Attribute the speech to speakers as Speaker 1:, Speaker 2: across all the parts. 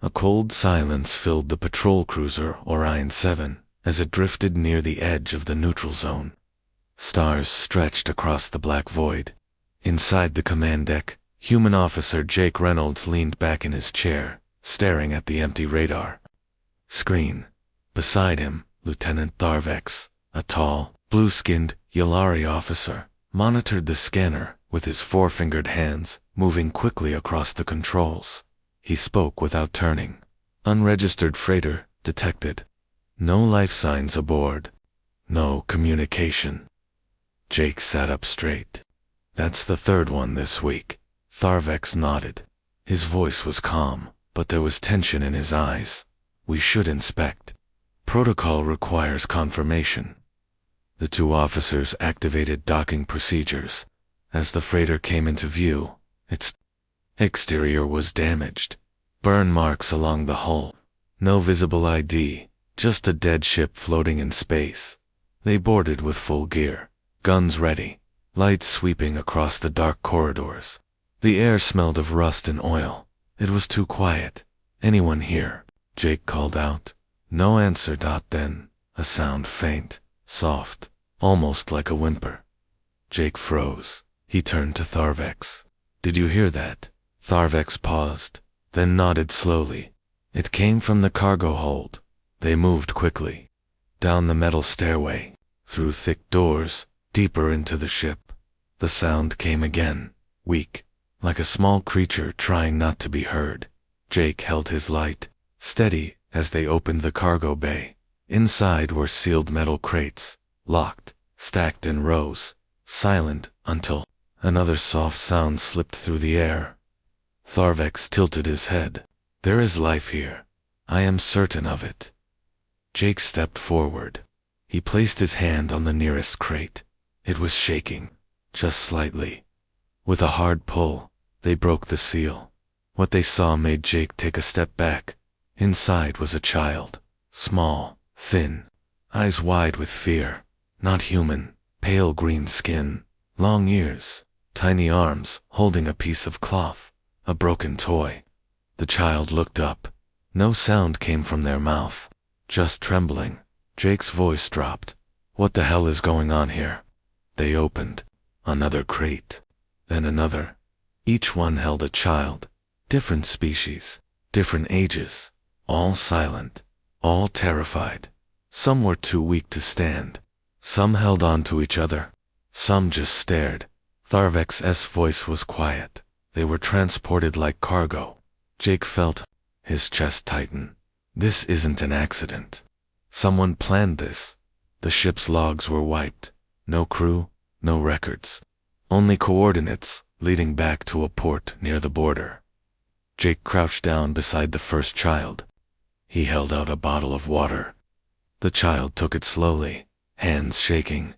Speaker 1: A cold silence filled the patrol cruiser Orion 7 as it drifted near the edge of the neutral zone. Stars stretched across the black void. Inside the command deck, Human Officer Jake Reynolds leaned back in his chair, staring at the empty radar screen. Beside him, Lieutenant Tharvex, a tall, blue-skinned Yalari officer, monitored the scanner with his four-fingered hands, moving quickly across the controls. He spoke without turning. Unregistered freighter detected. No life signs aboard. No communication. Jake sat up straight. That's the third one this week. Tharvex nodded. His voice was calm, but there was tension in his eyes. We should inspect. Protocol requires confirmation. The two officers activated docking procedures. As the freighter came into view, its exterior was damaged. Burn marks along the hull. No visible ID, just a dead ship floating in space. They boarded with full gear, guns ready, lights sweeping across the dark corridors. The air smelled of rust and oil. It was too quiet. Anyone here? Jake called out. No answer. Then, a sound faint, soft, almost like a whimper. Jake froze. He turned to Tharvex. Did you hear that? Tharvex paused, then nodded slowly. It came from the cargo hold. They moved quickly. Down the metal stairway, through thick doors, deeper into the ship. The sound came again, weak, like a small creature trying not to be heard. Jake held his light, steady, as they opened the cargo bay. Inside were sealed metal crates, locked, stacked in rows, silent until another soft sound slipped through the air. Tharvex tilted his head. There is life here. I am certain of it. Jake stepped forward. He placed his hand on the nearest crate. It was shaking, just slightly. With a hard pull, they broke the seal. What they saw made Jake take a step back. Inside was a child, small, thin, eyes wide with fear. Not human, pale green skin, long ears, tiny arms holding a piece of cloth, a broken toy. The child looked up. No sound came from their mouth, just trembling. Jake's voice dropped. What the hell is going on here? They opened another crate, then another. Each one held a child, different species, different ages, all silent, all terrified. Some were too weak to stand. Some held on to each other. Some just stared. Tharvex's voice was quiet. They were transported like cargo. Jake felt his chest tighten. This isn't an accident. Someone planned this. The ship's logs were wiped. No crew, no records. Only coordinates leading back to a port near the border. Jake crouched down beside the first child. He held out a bottle of water. The child took it slowly, hands shaking.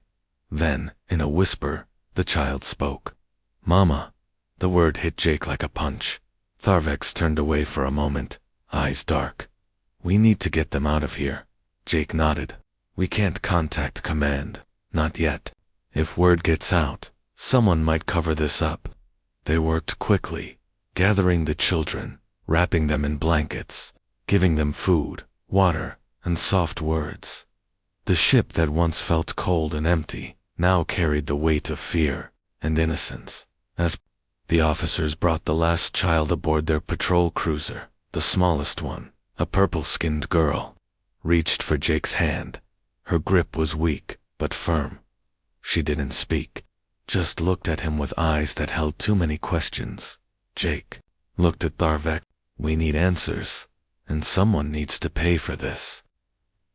Speaker 1: Then, in a whisper, the child spoke. Mama. The word hit Jake like a punch. Tharvex turned away for a moment, eyes dark. We need to get them out of here. Jake nodded. We can't contact command. Not yet. If word gets out, someone might cover this up. They worked quickly, gathering the children, wrapping them in blankets, giving them food, water, and soft words. The ship that once felt cold and empty now carried the weight of fear and innocence. As the officers brought the last child aboard their patrol cruiser, the smallest one, a purple-skinned girl, reached for Jake's hand. Her grip was weak, but firm. She didn't speak, just looked at him with eyes that held too many questions. Jake looked at Tharvex. We need answers, and someone needs to pay for this.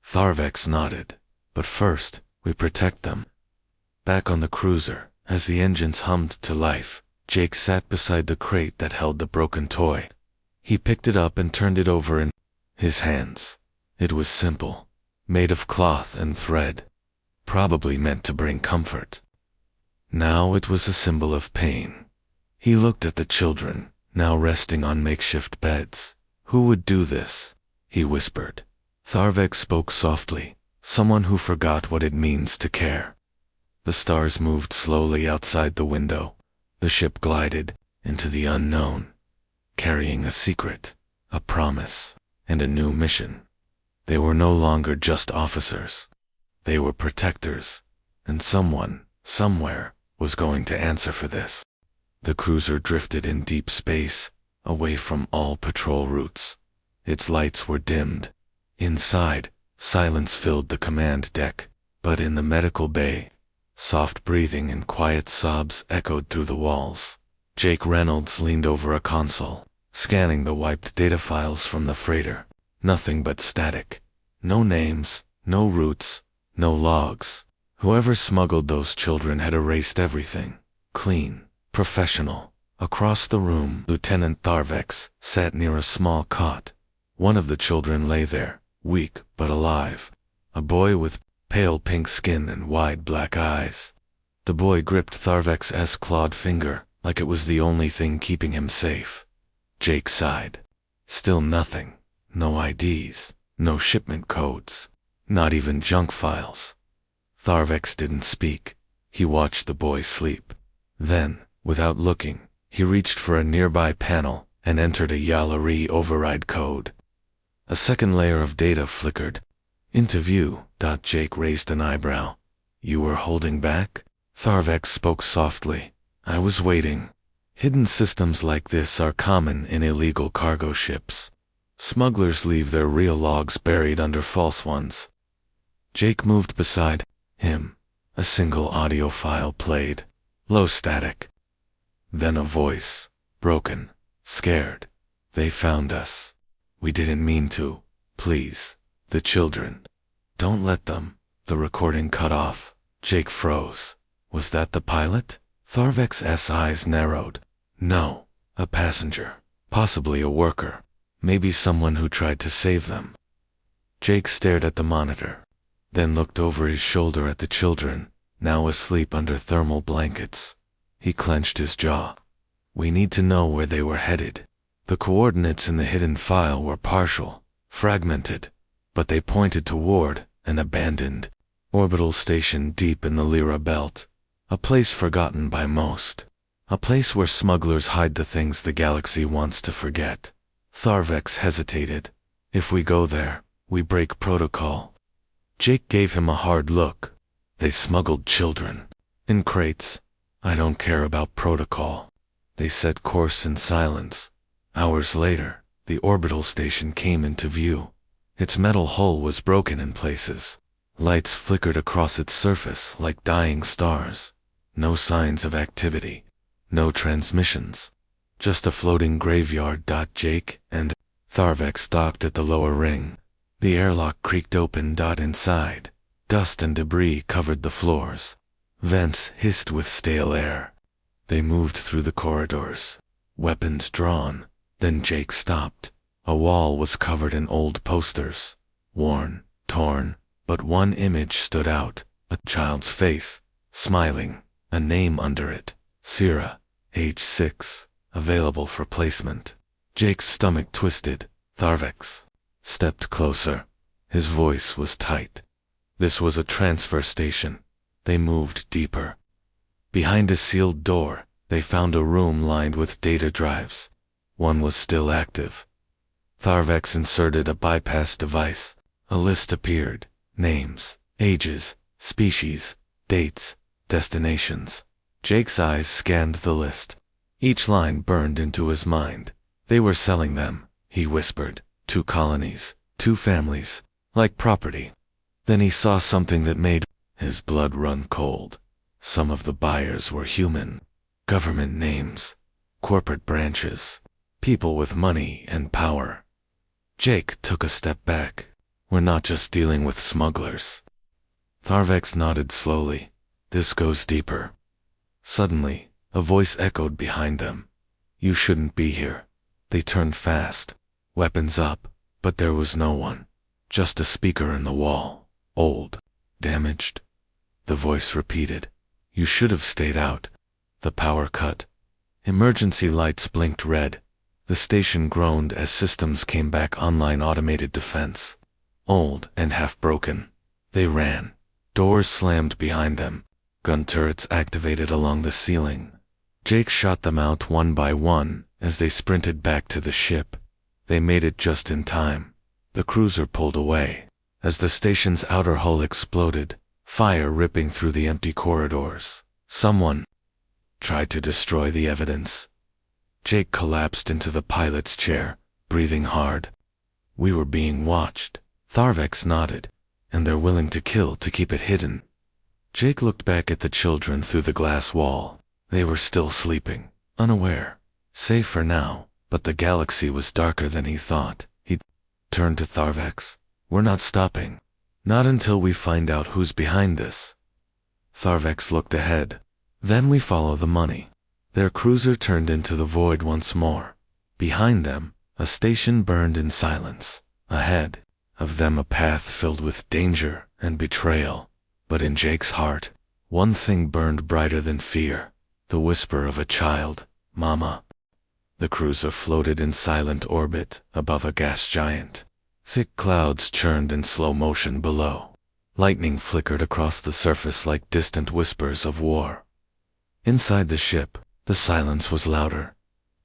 Speaker 1: Tharvex nodded. But first, we protect them. Back on the cruiser, as the engines hummed to life, Jake sat beside the crate that held the broken toy. He picked it up and turned it over in his hands. It was simple, made of cloth and thread, probably meant to bring comfort. Now it was a symbol of pain. He looked at the children, now resting on makeshift beds. Who would do this? He whispered. Tharvex spoke softly, someone who forgot what it means to care. The stars moved slowly outside the window. The ship glided into the unknown, carrying a secret, a promise, and a new mission. They were no longer just officers. They were protectors, and someone, somewhere, was going to answer for this. The cruiser drifted in deep space, away from all patrol routes. Its lights were dimmed. Inside, silence filled the command deck, but in the medical bay, soft breathing and quiet sobs echoed through the walls. Jake Reynolds leaned over a console, scanning the wiped data files from the freighter. Nothing but static. No names, no routes, no logs. Whoever smuggled those children had erased everything. Clean, professional. Across the room, Lieutenant Tharvex sat near a small cot. One of the children lay there, weak but alive. A boy with pale pink skin and wide black eyes. The boy gripped Tharvex's clawed finger like it was the only thing keeping him safe. Jake sighed. Still nothing. No IDs, no shipment codes, not even junk files. Tharvex didn't speak. He watched the boy sleep. Then, without looking, he reached for a nearby panel and entered a Yalari override code. A second layer of data flickered into view. Jake raised an eyebrow. You were holding back? Tharvex spoke softly. I was waiting. Hidden systems like this are common in illegal cargo ships. Smugglers leave their real logs buried under false ones. Jake moved beside him. A single audio file played. Low static. Then a voice. Broken. Scared. They found us. We didn't mean to. Please. The children. Don't let them. The recording cut off. Jake froze. Was that the pilot? Tharvex's eyes narrowed. No. A passenger. Possibly a worker. Maybe someone who tried to save them. Jake stared at the monitor, then looked over his shoulder at the children, now asleep under thermal blankets. He clenched his jaw. We need to know where they were headed. The coordinates in the hidden file were partial, fragmented, but they pointed toward an abandoned orbital station deep in the Lyra belt, a place forgotten by most, a place where smugglers hide the things the galaxy wants to forget. Tharvex hesitated. If we go there, we break protocol. Jake gave him a hard look. They smuggled children. In crates. I don't care about protocol. They set course in silence. Hours later, the orbital station came into view. Its metal hull was broken in places. Lights flickered across its surface like dying stars. No signs of activity. No transmissions. Just a floating graveyard. Jake and Tharvex docked at the lower ring. The airlock creaked open. Inside, dust and debris covered the floors. Vents hissed with stale air. They moved through the corridors, weapons drawn. Then Jake stopped. A wall was covered in old posters, worn, torn, but one image stood out, a child's face, smiling, a name under it, Sierra, age 6. Available for placement. Jake's stomach twisted. Tharvex stepped closer. His voice was tight. This was a transfer station. They moved deeper. Behind a sealed door, they found a room lined with data drives. One was still active. Tharvex inserted a bypass device. A list appeared. Names, ages, species, dates, destinations. Jake's eyes scanned the list. Each line burned into his mind. They were selling them, he whispered. 2 colonies, 2 families, like property. Then he saw something that made his blood run cold. Some of the buyers were human. Government names, corporate branches, people with money and power. Jake took a step back. We're not just dealing with smugglers. Tharvex nodded slowly. This goes deeper. Suddenly, a voice echoed behind them. You shouldn't be here. They turned fast, weapons up, but there was no one. Just a speaker in the wall. Old. Damaged. The voice repeated. You should have stayed out. The power cut. Emergency lights blinked red. The station groaned as systems came back online. Automated defense. Old and half broken. They ran. Doors slammed behind them. Gun turrets activated along the ceiling. Jake shot them out one by one as they sprinted back to the ship. They made it just in time. The cruiser pulled away. As the station's outer hull exploded, fire ripping through the empty corridors, someone tried to destroy the evidence. Jake collapsed into the pilot's chair, breathing hard. We were being watched. Tharvex nodded. And they're willing to kill to keep it hidden. Jake looked back at the children through the glass wall. They were still sleeping, unaware, safe for now, but the galaxy was darker than he thought. He turned to Tharvex. We're not stopping. Not until we find out who's behind this. Tharvex looked ahead. Then we follow the money. Their cruiser turned into the void once more. Behind them, a station burned in silence. Ahead of them a path filled with danger and betrayal. But in Jake's heart, one thing burned brighter than fear. The whisper of a child, "Mama." The cruiser floated in silent orbit above a gas giant. Thick clouds churned in slow motion below. Lightning flickered across the surface like distant whispers of war. Inside the ship, the silence was louder.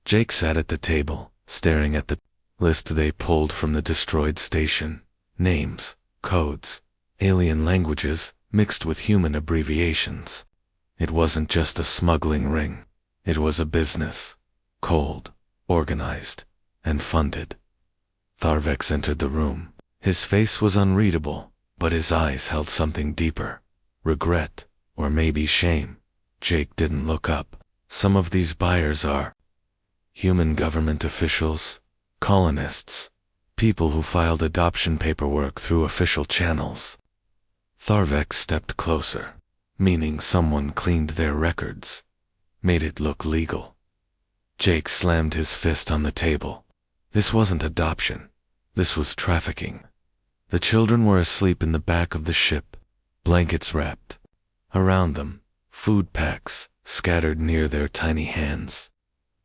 Speaker 1: Jake sat at the table, staring at the list they pulled from the destroyed station. Names, codes, alien languages, mixed with human abbreviations. It wasn't just a smuggling ring. It was a business. Cold, organized, and funded. Tharvex entered the room. His face was unreadable, but his eyes held something deeper. Regret, or maybe shame. Jake didn't look up. Some of these buyers are human government officials, colonists, people who filed adoption paperwork through official channels. Tharvex stepped closer, meaning someone cleaned their records, made it look legal. Jake slammed his fist on the table. This wasn't adoption. This was trafficking. The children were asleep in the back of the ship, blankets wrapped around them, food packs scattered near their tiny hands.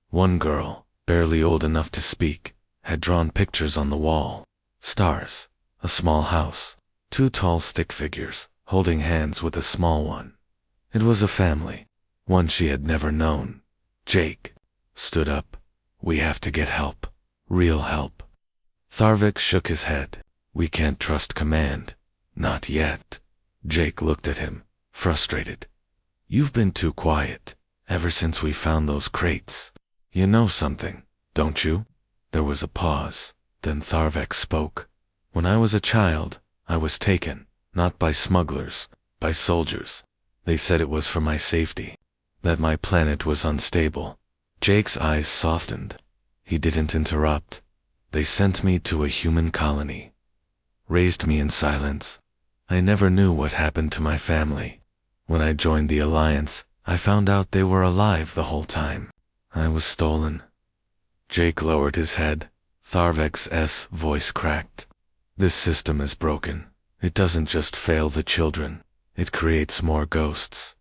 Speaker 1: One girl, barely old enough to speak, had drawn pictures on the wall. Stars, a small house, two tall stick figures, holding hands with a small one. It was a family, one she had never known. Jake stood up. We have to get help. Real help. Tharvex shook his head. We can't trust command. Not yet. Jake looked at him, frustrated. You've been too quiet, ever since we found those crates. You know something, don't you? There was a pause. Then Tharvex spoke. When I was a child, I was taken, not by smugglers, by soldiers. They said it was for my safety, that my planet was unstable. Jake's eyes softened. He didn't interrupt. They sent me to a human colony. Raised me in silence. I never knew what happened to my family. When I joined the Alliance, I found out they were alive the whole time. I was stolen. Jake lowered his head. Tharvex's voice cracked. This system is broken. It doesn't just fail the children. It creates more ghosts.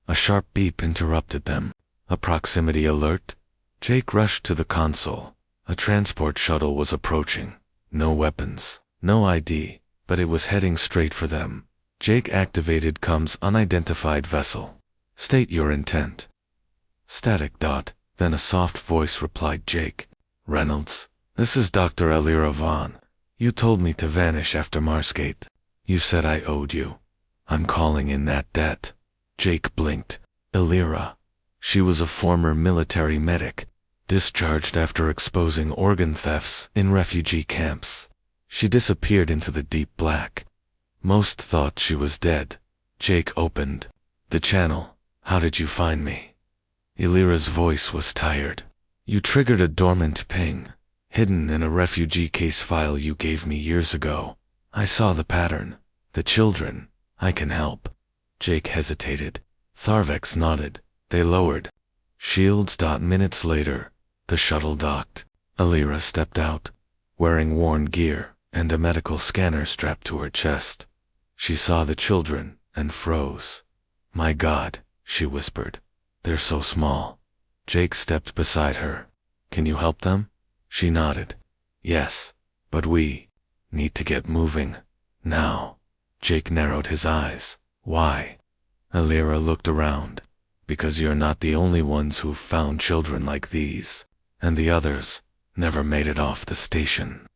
Speaker 1: A sharp beep interrupted them. A proximity alert. Jake rushed to the console. A transport shuttle was approaching. No weapons, no ID, but it was heading straight for them. Jake activated comms unidentified vessel. State your intent. Static dot. Then a soft voice replied Jake. Reynolds, this is Dr. Elira Vaughn. You told me to vanish after Marsgate. You said I owed you. I'm calling in that debt. Jake blinked. Elira. She was a former military medic, discharged after exposing organ thefts in refugee camps. She disappeared into the deep black. Most thought she was dead. Jake opened the channel. How did you find me? Elira's voice was tired. You triggered a dormant ping, hidden in a refugee case file you gave me years ago. I saw the pattern. The children. I can help. Jake hesitated. Tharvex nodded. They lowered shields. Minutes later, the shuttle docked. Elira stepped out, wearing worn gear and a medical scanner strapped to her chest. She saw the children and froze. My God, she whispered. They're so small. Jake stepped beside her. Can you help them? She nodded. Yes, but we need to get moving. Now. Jake narrowed his eyes. Why? Elira looked around. Because you're not the only ones who've found children like these. And the others, never made it off the station.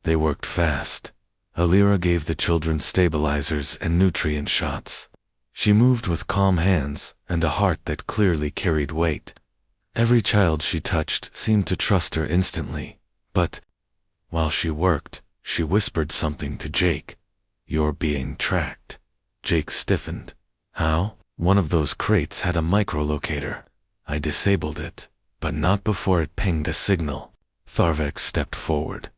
Speaker 1: They worked fast. Alira gave the children stabilizers and nutrient shots. She moved with calm hands and a heart that clearly carried weight. Every child she touched seemed to trust her instantly. But while she worked, she whispered something to Jake. "You're being tracked." Jake stiffened. "How?" "One of those crates had a microlocator. I disabled it, but not before it pinged a signal." Tharvek stepped forward.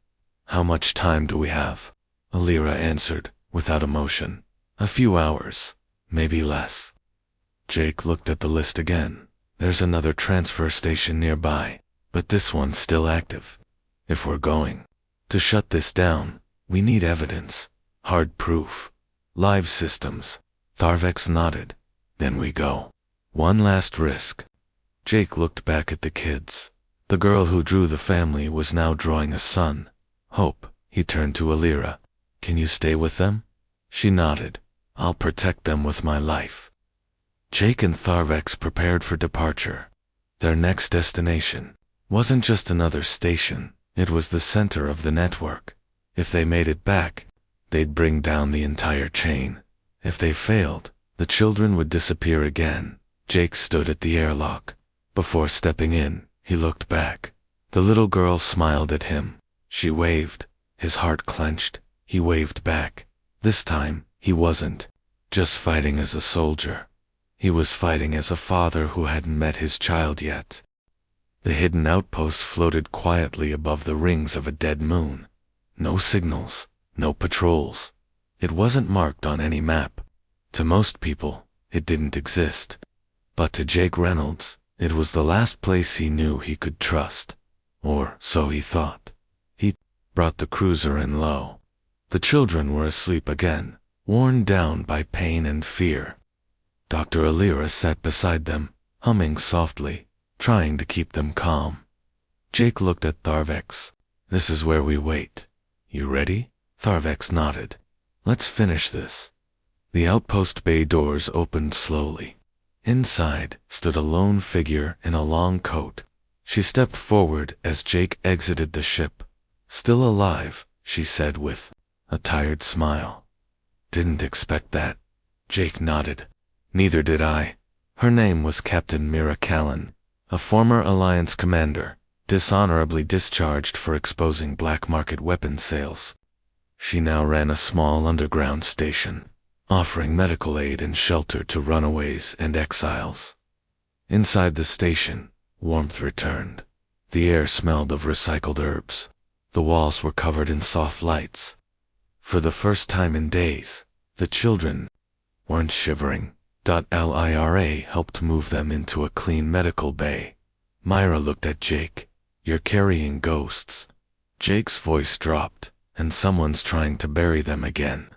Speaker 1: "How much time do we have?" Alira answered, without emotion. "A few hours, maybe less." Jake looked at the list again. "There's another transfer station nearby, but this one's still active. If we're going to shut this down, we need evidence, hard proof, live systems." Tharvex nodded. "Then we go. One last risk." Jake looked back at the kids. The girl who drew the family was now drawing a son, Hope. He turned to Alira. "Can you stay with them?" She nodded. "I'll protect them with my life." Jake and Tharvex prepared for departure. Their next destination wasn't just another station, it was the center of the network. If they made it back, they'd bring down the entire chain. If they failed, the children would disappear again. Jake stood at the airlock. Before stepping in, he looked back. The little girl smiled at him. She waved. His heart clenched. He waved back. This time, he wasn't just fighting as a soldier. He was fighting as a father who hadn't met his child yet. The hidden outpost floated quietly above the rings of a dead moon. No signals, no patrols. It wasn't marked on any map. To most people, it didn't exist. But to Jake Reynolds, it was the last place he knew he could trust. Or so he thought. He brought the cruiser in low. The children were asleep again, worn down by pain and fear. Dr. Alira sat beside them, humming softly, trying to keep them calm. Jake looked at Tharvex. "This is where we wait. You ready?" Tharvex nodded. "Let's finish this." The outpost bay doors opened slowly. Inside stood a lone figure in a long coat. She stepped forward as Jake exited the ship. "Still alive," she said with a tired smile. "Didn't expect that." Jake nodded. "Neither did I." Her name was Captain Mira Callan, a former Alliance commander, dishonorably discharged for exposing black market weapon sales. She now ran a small underground station, offering medical aid and shelter to runaways and exiles. Inside the station, warmth returned. The air smelled of recycled herbs. The walls were covered in soft lights. For the first time in days, the children weren't shivering. Lira helped move them into a clean medical bay. Myra looked at Jake. "You're carrying ghosts." Jake's voice dropped, and someone's trying to bury them again.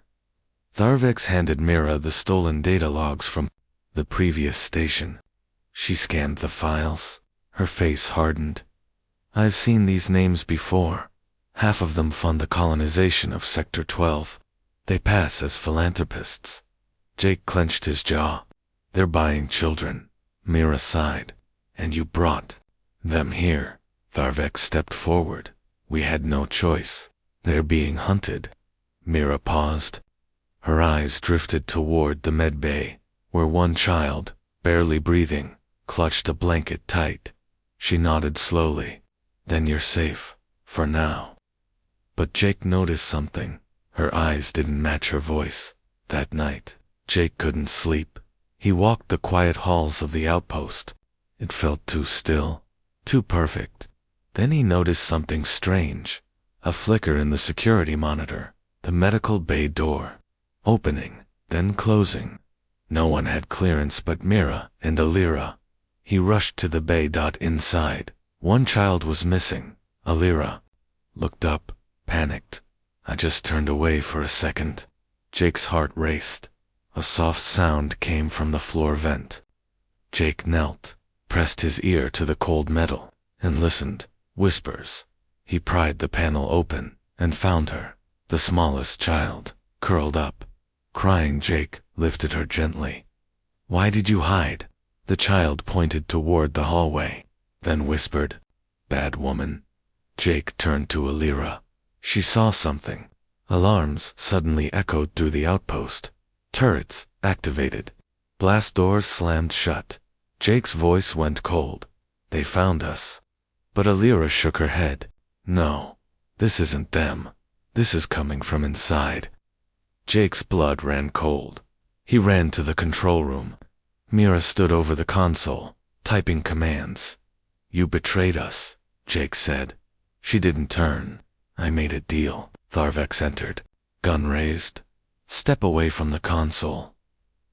Speaker 1: Tharvex handed Mira the stolen data logs from the previous station. She scanned the files. Her face hardened. "I've seen these names before. Half of them fund the colonization of Sector 12. They pass as philanthropists." Jake clenched his jaw. "They're buying children." Mira sighed. "And you brought them here." Tharvex stepped forward. "We had no choice. They're being hunted." Mira paused. Her eyes drifted toward the med bay, where one child, barely breathing, clutched a blanket tight. She nodded slowly. "Then you're safe, for now." But Jake noticed something. Her eyes didn't match her voice. That night, Jake couldn't sleep. He walked the quiet halls of the outpost. It felt too still, too perfect. Then he noticed something strange. A flicker in the security monitor. The medical bay door. Opening, then closing. No one had clearance but Mira and Alira. He rushed to the bay. Inside, one child was missing. Alira looked up, panicked. "I just turned away for a second." Jake's heart raced. A soft sound came from the floor vent. Jake knelt, pressed his ear to the cold metal, and listened. Whispers. He pried the panel open, and found her, the smallest child, curled up. Crying. Jake lifted her gently. "Why did you hide?" The child pointed toward the hallway, then whispered, "Bad woman." Jake turned to Alira. She saw something. Alarms suddenly echoed through the outpost. Turrets activated. Blast doors slammed shut. Jake's voice went cold. They found us. But Alira shook her head. No, this isn't them. This is coming from inside. Jake's blood ran cold. He ran to the control room. Mira stood over the console, typing commands. You betrayed us, Jake said. She didn't turn. I made a deal. Tharvex entered. Gun raised. Step away from the console.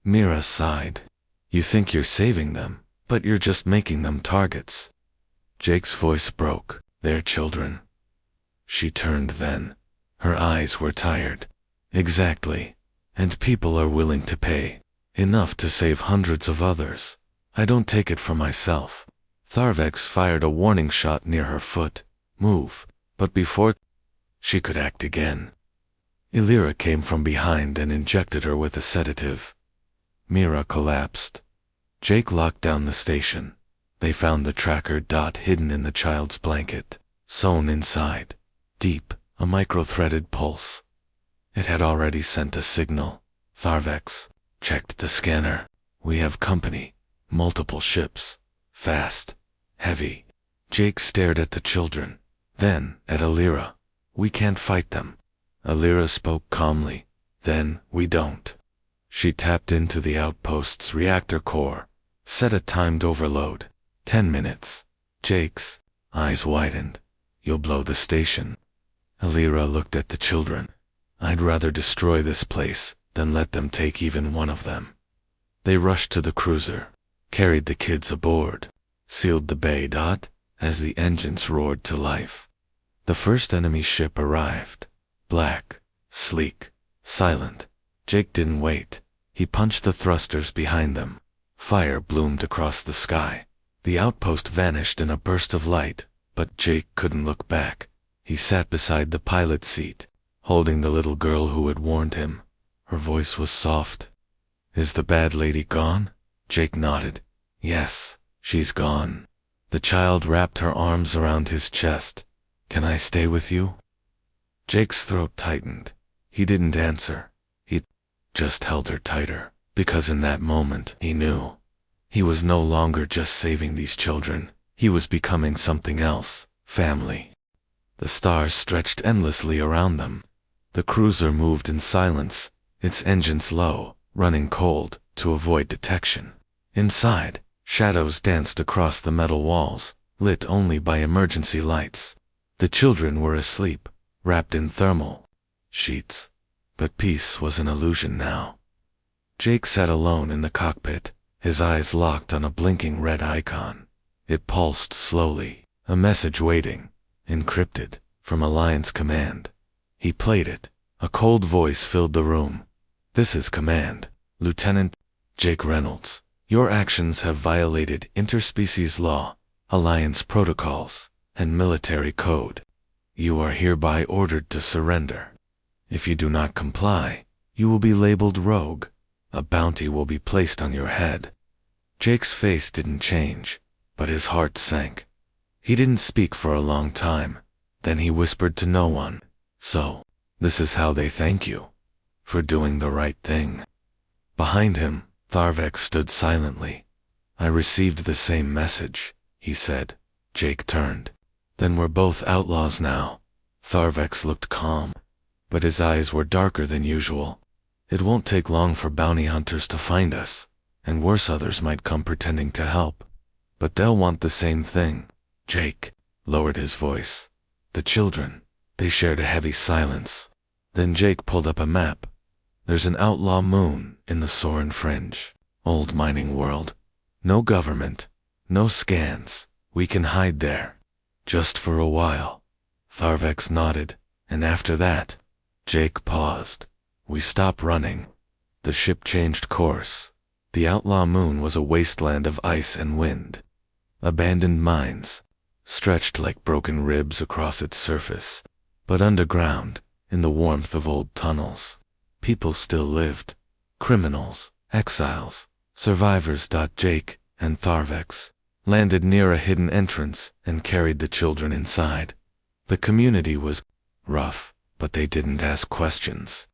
Speaker 1: Mira sighed. You think you're saving them, but you're just making them targets. Jake's voice broke. They're children. She turned then. Her eyes were tired. Exactly. And people are willing to pay. Enough to save hundreds of others. I don't take it for myself. Tharvex fired a warning shot near her foot. Move. But before she could act again, Alira came from behind and injected her with a sedative. Mira collapsed. Jake locked down the station. They found the tracker dot hidden in the child's blanket, sewn inside. Deep, a micro-threaded pulse. It had already sent a signal. Tharvex checked the scanner. We have company. Multiple ships. Fast. Heavy. Jake stared at the children. Then, at Alira. We can't fight them. Alira spoke calmly. Then, we don't. She tapped into the outpost's reactor core. Set a timed overload. 10 minutes. Jake's eyes widened. You'll blow the station. Alira looked at the children. I'd rather destroy this place than let them take even one of them. They rushed to the cruiser, carried the kids aboard, sealed the bay dot as the engines roared to life. The first enemy ship arrived. Black, sleek, silent. Jake didn't wait. He punched the thrusters behind them. Fire bloomed across the sky. The outpost vanished in a burst of light, but Jake couldn't look back. He sat beside the pilot's seat, holding the little girl who had warned him. Her voice was soft. Is the bad lady gone? Jake nodded. Yes, she's gone. The child wrapped her arms around his chest. Can I stay with you? Jake's throat tightened. He didn't answer. He just held her tighter, because in that moment he knew. He was no longer just saving these children. He was becoming something else. Family. The stars stretched endlessly around them. The cruiser moved in silence, its engines low, running cold, to avoid detection. Inside, shadows danced across the metal walls, lit only by emergency lights. The children were asleep, wrapped in thermal sheets. But peace was an illusion now. Jake sat alone in the cockpit, his eyes locked on a blinking red icon. It pulsed slowly, a message waiting, encrypted, from Alliance Command. He played it. A cold voice filled the room. This is Command. Lieutenant Jake Reynolds. Your actions have violated interspecies law, Alliance protocols, and military code. You are hereby ordered to surrender. If you do not comply, you will be labeled rogue. A bounty will be placed on your head. Jake's face didn't change, but his heart sank. He didn't speak for a long time. Then he whispered to no one. So, this is how they thank you. For doing the right thing. Behind him, Tharvex stood silently. I received the same message, he said. Jake turned. Then we're both outlaws now. Tharvex looked calm, but his eyes were darker than usual. It won't take long for bounty hunters to find us, and worse, others might come pretending to help. But they'll want the same thing. Jake lowered his voice. The children, they shared a heavy silence. Then Jake pulled up a map. There's an outlaw moon in the Soren Fringe. Old mining world. No government. No scans. We can hide there. Just for a while. Tharvex nodded, and after that, Jake paused. We stopped running. The ship changed course. The outlaw moon was a wasteland of ice and wind. Abandoned mines, stretched like broken ribs across its surface. But underground, in the warmth of old tunnels, people still lived. Criminals, exiles, survivors. Jake and Tharvex landed near a hidden entrance and carried the children inside. The community was rough, but they didn't ask questions.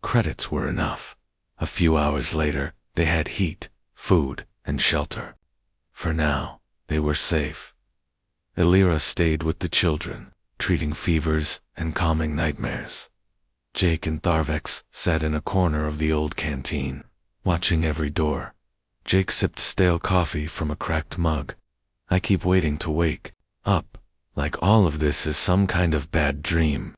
Speaker 1: Credits were enough. A few hours later, they had heat, food, and shelter. For now, they were safe. Elira stayed with the children, treating fevers and calming nightmares. Jake and Tharvex sat in a corner of the old canteen, watching every door. Jake sipped stale coffee from a cracked mug. I keep waiting to wake up, like all of this is some kind of bad dream.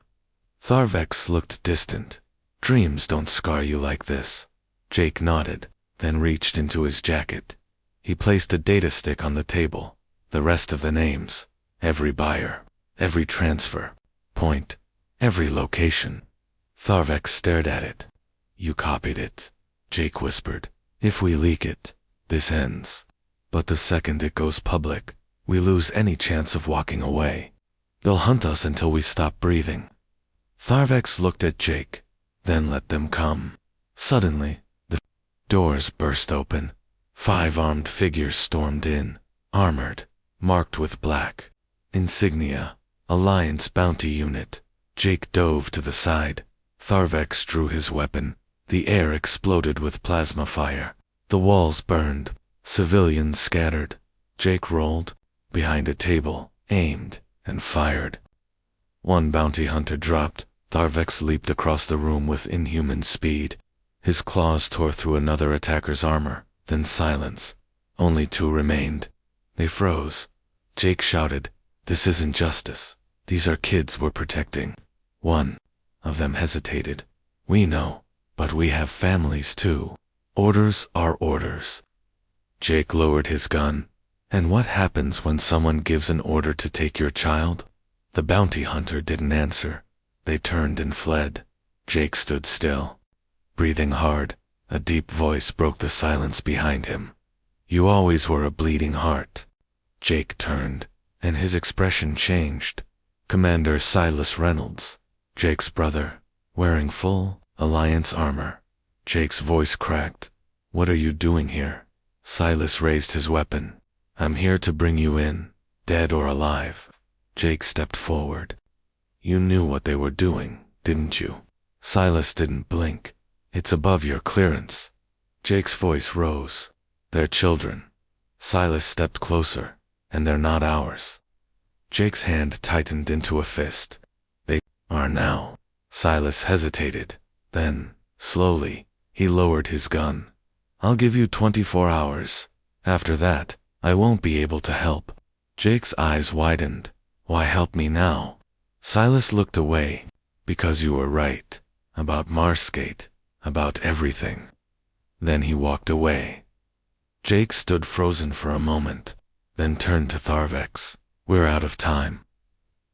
Speaker 1: Tharvex looked distant. Dreams don't scar you like this. Jake nodded, then reached into his jacket. He placed a data stick on the table. The rest of the names, every buyer, every transfer point, every location. Tharvex stared at it. You copied it, Jake whispered. If we leak it, this ends. But the second it goes public, we lose any chance of walking away. They'll hunt us until we stop breathing. Tharvex looked at Jake, then let them come. Suddenly, the doors burst open. 5 armed figures stormed in, armored, marked with black insignia, Alliance bounty unit. Jake dove to the side. Tharvex drew his weapon. The air exploded with plasma fire. The walls burned. Civilians scattered. Jake rolled behind a table, aimed, and fired. One bounty hunter dropped. Tharvex leaped across the room with inhuman speed. His claws tore through another attacker's armor, then silence. Only 2 remained. They froze. Jake shouted, "This isn't justice. These are kids we're protecting." One of them hesitated. "We know, but we have families too. Orders are orders." Jake lowered his gun. "And what happens when someone gives an order to take your child?" The bounty hunter didn't answer. They turned and fled. Jake stood still, breathing hard. A deep voice broke the silence behind him. "You always were a bleeding heart." Jake turned, and his expression changed. Commander Silas Reynolds, Jake's brother, wearing full Alliance armor. Jake's voice cracked. "What are you doing here?" Silas raised his weapon. "I'm here to bring you in, dead or alive." Jake stepped forward. "You knew what they were doing, didn't you?" Silas didn't blink. "It's above your clearance." Jake's voice rose. "They're children." Silas stepped closer. "And they're not ours." Jake's hand tightened into a fist. "They are now." Silas hesitated. Then, slowly, he lowered his gun. "I'll give you 24 hours. After that, I won't be able to help." Jake's eyes widened. "Why help me now?" Silas looked away. "Because you were right. About Marsgate. About everything." Then he walked away. Jake stood frozen for a moment, then turned to Tharvex. "We're out of time."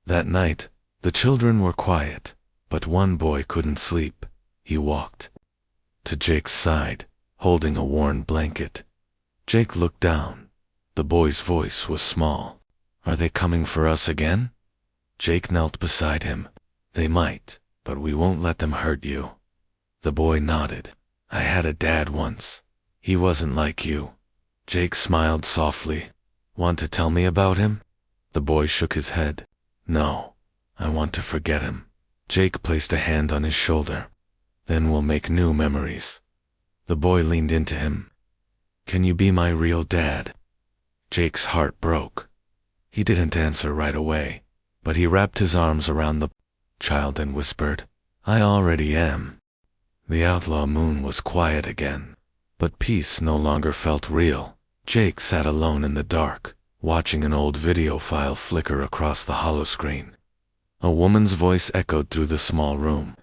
Speaker 1: That night, the children were quiet, but one boy couldn't sleep. He walked to Jake's side, holding a worn blanket. Jake looked down. The boy's voice was small. "Are they coming for us again?" Jake knelt beside him. "They might, but we won't let them hurt you." The boy nodded. "I had a dad once. He wasn't like you." Jake smiled softly. "Want to tell me about him?" The boy shook his head. "No, I want to forget him." Jake placed a hand on his shoulder. "Then we'll make new memories." The boy leaned into him. "Can you be my real dad?" Jake's heart broke. He didn't answer right away, but he wrapped his arms around the child and whispered, "I already am." The outlaw moon was quiet again, but peace no longer felt real. Jake sat alone in the dark, watching an old video file flicker across the holoscreen. A woman's voice echoed through the small room.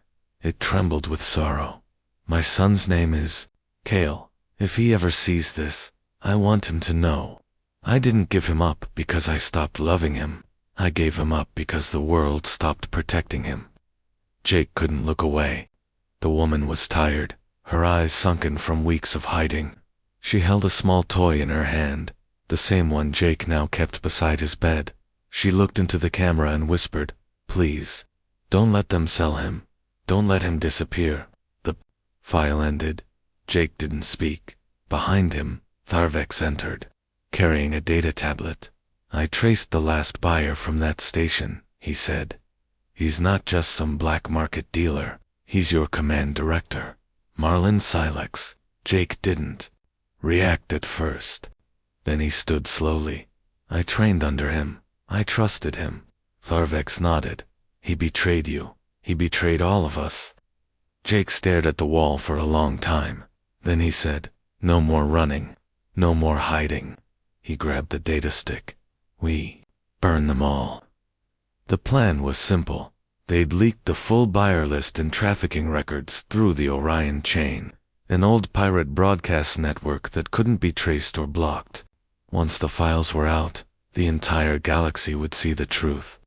Speaker 1: It trembled with sorrow. "My son's name is Kale. If he ever sees this, I want him to know. I didn't give him up because I stopped loving him. I gave him up because the world stopped protecting him." Jake couldn't look away. The woman was tired, her eyes sunken from weeks of hiding. She held a small toy in her hand, the same one Jake now kept beside his bed. She looked into the camera and whispered, "Please, don't let them sell him. Don't let him disappear." The file ended. Jake didn't speak. Behind him, Tharvex entered, carrying a data tablet. "I traced the last buyer from that station," he said. He's not just some black market dealer. He's your command director. Marlin Silex. Jake didn't react at first. Then he stood slowly. I trained under him. I trusted him. Tharvex nodded. He betrayed you. He betrayed all of us. Jake stared at the wall for a long time. Then he said, no more running. No more hiding. He grabbed the data stick. We burn them all. The plan was simple. They'd leaked the full buyer list and trafficking records through the Orion chain, an old pirate broadcast network that couldn't be traced or blocked. Once the files were out, the entire galaxy would see the truth.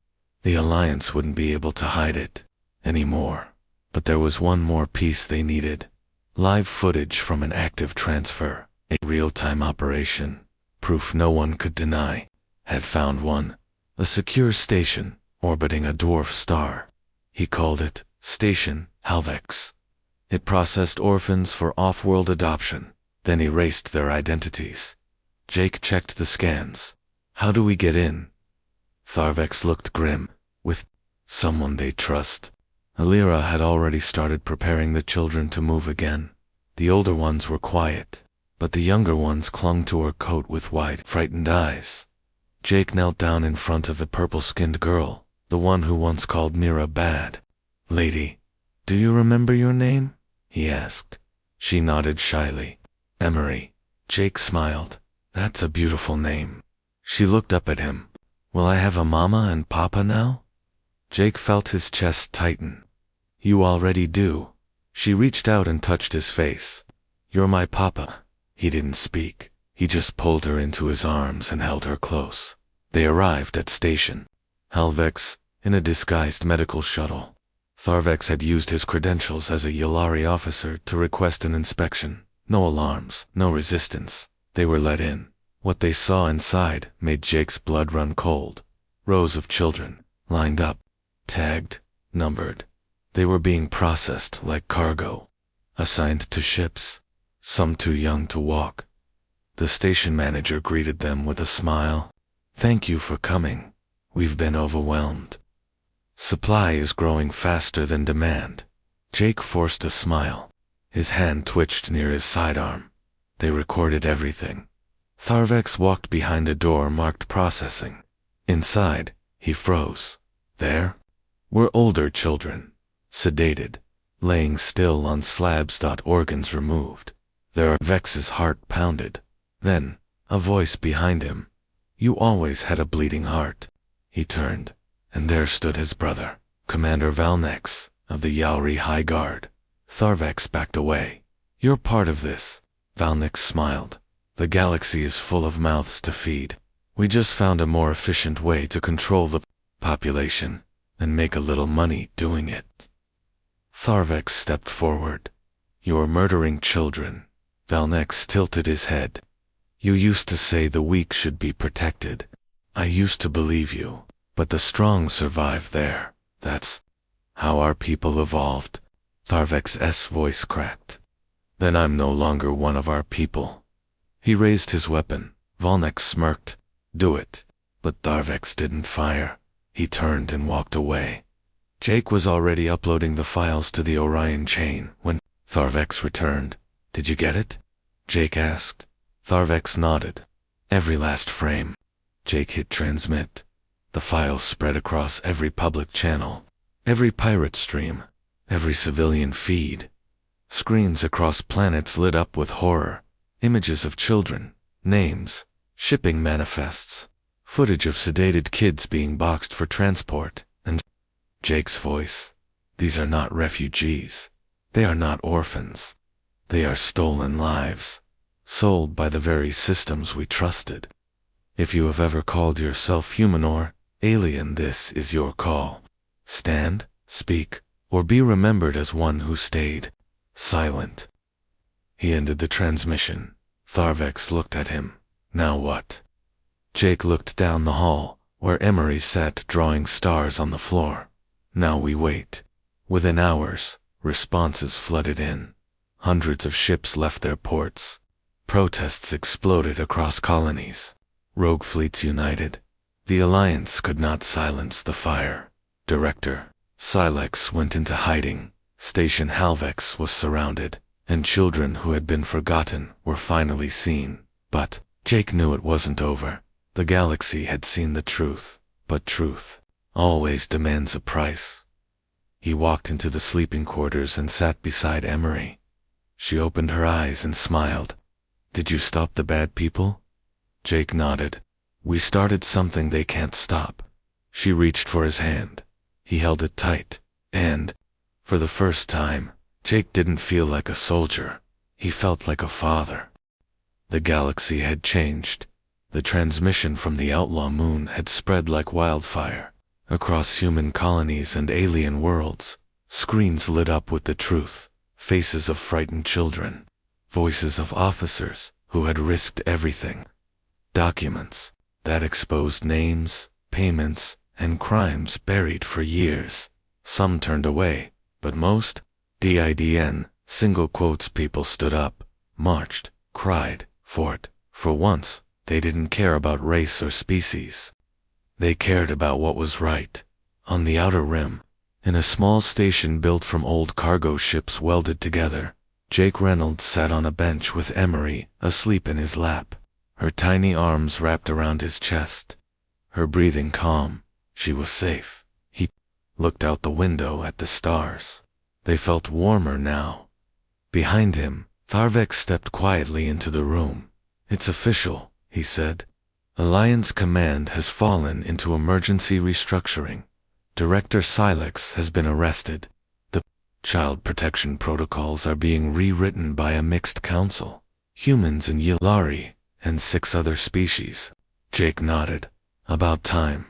Speaker 1: The Alliance wouldn't be able to hide it anymore. But there was one more piece they needed. Live footage from an active transfer, a real-time operation. Proof no one could deny. Had found one. A secure station, orbiting a dwarf star. He called it Station Halvex. It processed orphans for off-world adoption, then erased their identities. Jake checked the scans. How do we get in? Tharvex looked grim. With someone they trust. Alira had already started preparing the children to move again. The older ones were quiet, but the younger ones clung to her coat with wide, frightened eyes. Jake knelt down in front of the purple-skinned girl, the one who once called Mira bad. Lady, do you remember your name? He asked. She nodded shyly. Emery. Jake smiled. That's a beautiful name. She looked up at him. Will I have a mama and papa now? Jake felt his chest tighten. You already do. She reached out and touched his face. You're my papa. He didn't speak. He just pulled her into his arms and held her close. They arrived at Station Halvex in a disguised medical shuttle. Tharvex had used his credentials as a Yalari officer to request an inspection. No alarms, no resistance. They were let in. What they saw inside made Jake's blood run cold. Rows of children, lined up, tagged, numbered. They were being processed like cargo, assigned to ships, some too young to walk. The station manager greeted them with a smile. Thank you for coming. We've been overwhelmed. Supply is growing faster than demand. Jake forced a smile. His hand twitched near his sidearm. They recorded everything. Tharvex walked behind a door marked processing. Inside, he froze. There were older children, sedated, laying still on slabs. Organs removed. Vex's heart pounded. Then, a voice behind him. You always had a bleeding heart. He turned, and there stood his brother, Commander Valnex, of the Yauri High Guard. Tharvex backed away. You're part of this. Valnex smiled. The galaxy is full of mouths to feed. We just found a more efficient way to control the population and make a little money doing it. Tharvex stepped forward. You're murdering children. Valnex tilted his head. You used to say the weak should be protected. I used to believe you, but the strong survive there. That's how our people evolved. Tharvex's voice cracked. Then I'm no longer one of our people. He raised his weapon. Valnex smirked. Do it. But Tharvex didn't fire. He turned and walked away. Jake was already uploading the files to the Orion chain when Tharvex returned. Did you get it? Jake asked. Tharvex nodded. Every last frame. Jake hit transmit. The files spread across every public channel, every pirate stream, every civilian feed. Screens across planets lit up with horror. Images of children, names, shipping manifests, footage of sedated kids being boxed for transport, and Jake's voice. These are not refugees. They are not orphans. They are stolen lives, sold by the very systems we trusted. If you have ever called yourself human or alien, this is your call. Stand, speak, or be remembered as one who stayed silent. He ended the transmission. Tharvex looked at him. Now what? Jake looked down the hall, where Emery sat drawing stars on the floor. Now we wait. Within hours, responses flooded in. Hundreds of ships left their ports. Protests exploded across colonies. Rogue fleets united. The Alliance could not silence the fire. Director, Silex went into hiding. Station Halvex was surrounded, and children who had been forgotten were finally seen. But Jake knew it wasn't over. The galaxy had seen the truth, but truth always demands a price. He walked into the sleeping quarters and sat beside Emery. She opened her eyes and smiled. "Did you stop the bad people?" Jake nodded. "We started something they can't stop." She reached for his hand. He held it tight, and, for the first time, Jake didn't feel like a soldier. He felt like a father. The galaxy had changed. The transmission from the outlaw moon had spread like wildfire. Across human colonies and alien worlds, screens lit up with the truth, faces of frightened children, voices of officers who had risked everything, documents that exposed names, payments, and crimes buried for years. Some turned away, but most, DIDN, single quotes, people stood up, marched, cried, fought. For once, they didn't care about race or species. They cared about what was right. On the outer rim, in a small station built from old cargo ships welded together, Jake Reynolds sat on a bench with Emery asleep in his lap, her tiny arms wrapped around his chest, her breathing calm. She was safe. He looked out the window at the stars. They felt warmer now. Behind him, Tharvex stepped quietly into the room. "It's official," he said. "Alliance Command has fallen into emergency restructuring. Director Silex has been arrested. The child protection protocols are being rewritten by a mixed council. Humans and Yilari, and 6 other species." Jake nodded. "About time."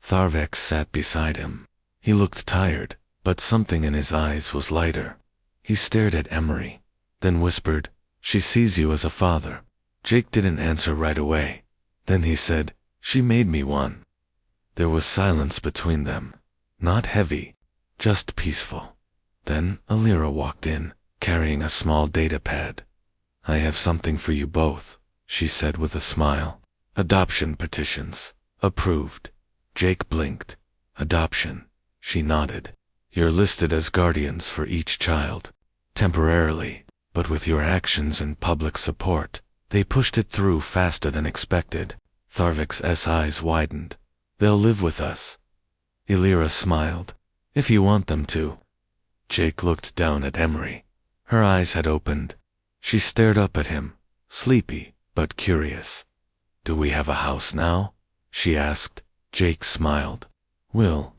Speaker 1: Tharvex sat beside him. He looked tired, but something in his eyes was lighter. He stared at Emery, then whispered, "She sees you as a father." Jake didn't answer right away. Then he said, "She made me one." There was silence between them. Not heavy, just peaceful. Then Alira walked in, carrying a small data pad. "I have something for you both," she said with a smile. "Adoption petitions. Approved." Jake blinked. "Adoption." She nodded. "You're listed as guardians for each child. Temporarily, but with your actions and public support, they pushed it through faster than expected." Tharvex's eyes widened. "They'll live with us." Alira smiled. "If you want them to." Jake looked down at Emery. Her eyes had opened. She stared up at him, sleepy but curious. "Do we have a house now?" she asked. Jake smiled. "We'll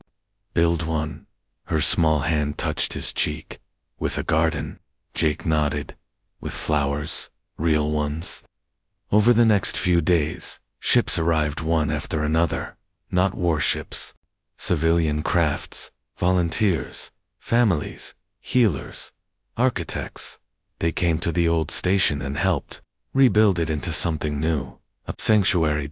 Speaker 1: build one." Her small hand touched his cheek. "With a garden?" Jake nodded. "With flowers? Real ones?" Over the next few days, ships arrived one after another. Not warships. Civilian crafts, volunteers, families, healers, architects. They came to the old station and helped rebuild it into something new. A sanctuary.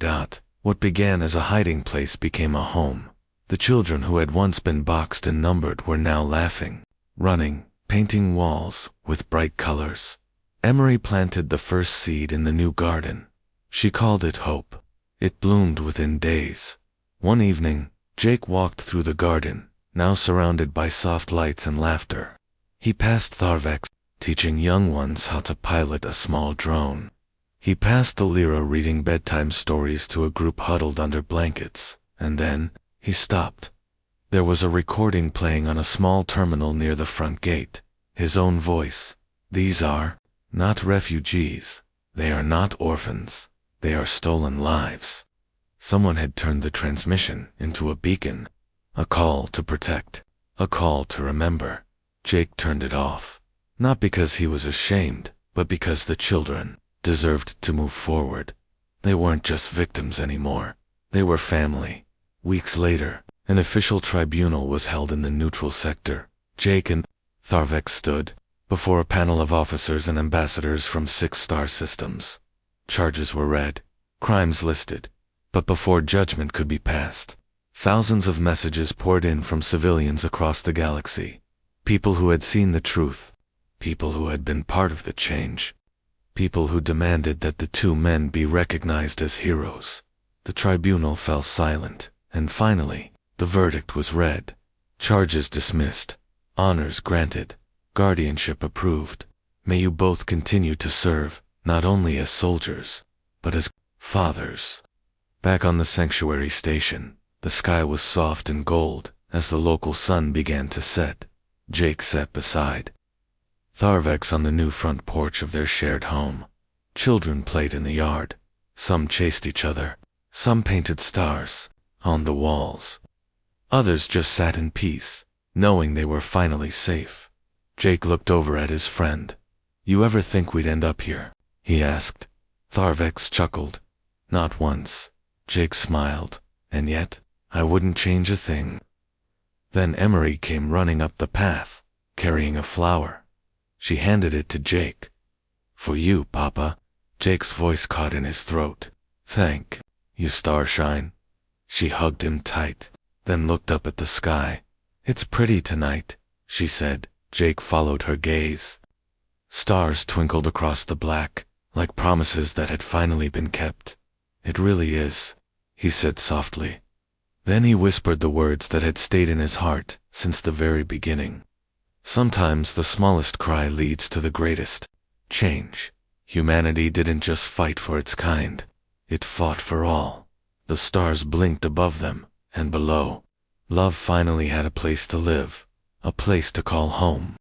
Speaker 1: What began as a hiding place became a home. The children who had once been boxed and numbered were now laughing, running, painting walls with bright colors. Emery planted the first seed in the new garden. She called it hope. It bloomed within days. One evening, Jake walked through the garden, now surrounded by soft lights and laughter. He passed Tharvex, teaching young ones how to pilot a small drone. He passed Alira reading bedtime stories to a group huddled under blankets, and then he stopped. There was a recording playing on a small terminal near the front gate. His own voice. "These are not refugees. They are not orphans. They are stolen lives." Someone had turned the transmission into a beacon, a call to protect, a call to remember. Jake turned it off, not because he was ashamed, but because the children deserved to move forward. They weren't just victims anymore. They were family. Weeks later, an official tribunal was held in the neutral sector. Jake and Tharvex stood before a panel of officers and ambassadors from 6 star systems. Charges were read, crimes listed, but before judgment could be passed, thousands of messages poured in from civilians across the galaxy. People who had seen the truth, people who had been part of the change, people who demanded that the 2 men be recognized as heroes. The tribunal fell silent, and finally, the verdict was read. Charges dismissed. Honors granted. Guardianship approved. May you both continue to serve, not only as soldiers, but as fathers. Back on the sanctuary station, the sky was soft and gold as the local sun began to set. Jake sat beside Tharvex on the new front porch of their shared home. Children played in the yard. Some chased each other. Some painted stars on the walls. Others just sat in peace, knowing they were finally safe. Jake looked over at his friend. "You ever think we'd end up here?" he asked. Tharvex chuckled. "Not once." Jake smiled. "And yet, I wouldn't change a thing." Then Emery came running up the path, carrying a flower. She handed it to Jake. "For you, Papa." Jake's voice caught in his throat. "Thank you, Starshine." She hugged him tight, then looked up at the sky. "It's pretty tonight," she said. Jake followed her gaze. Stars twinkled across the black, like promises that had finally been kept. "It really is," he said softly. Then he whispered the words that had stayed in his heart since the very beginning. Sometimes the smallest cry leads to the greatest change. Humanity didn't just fight for its kind. It fought for all. The stars blinked above them and below. Love finally had a place to live, a place to call home.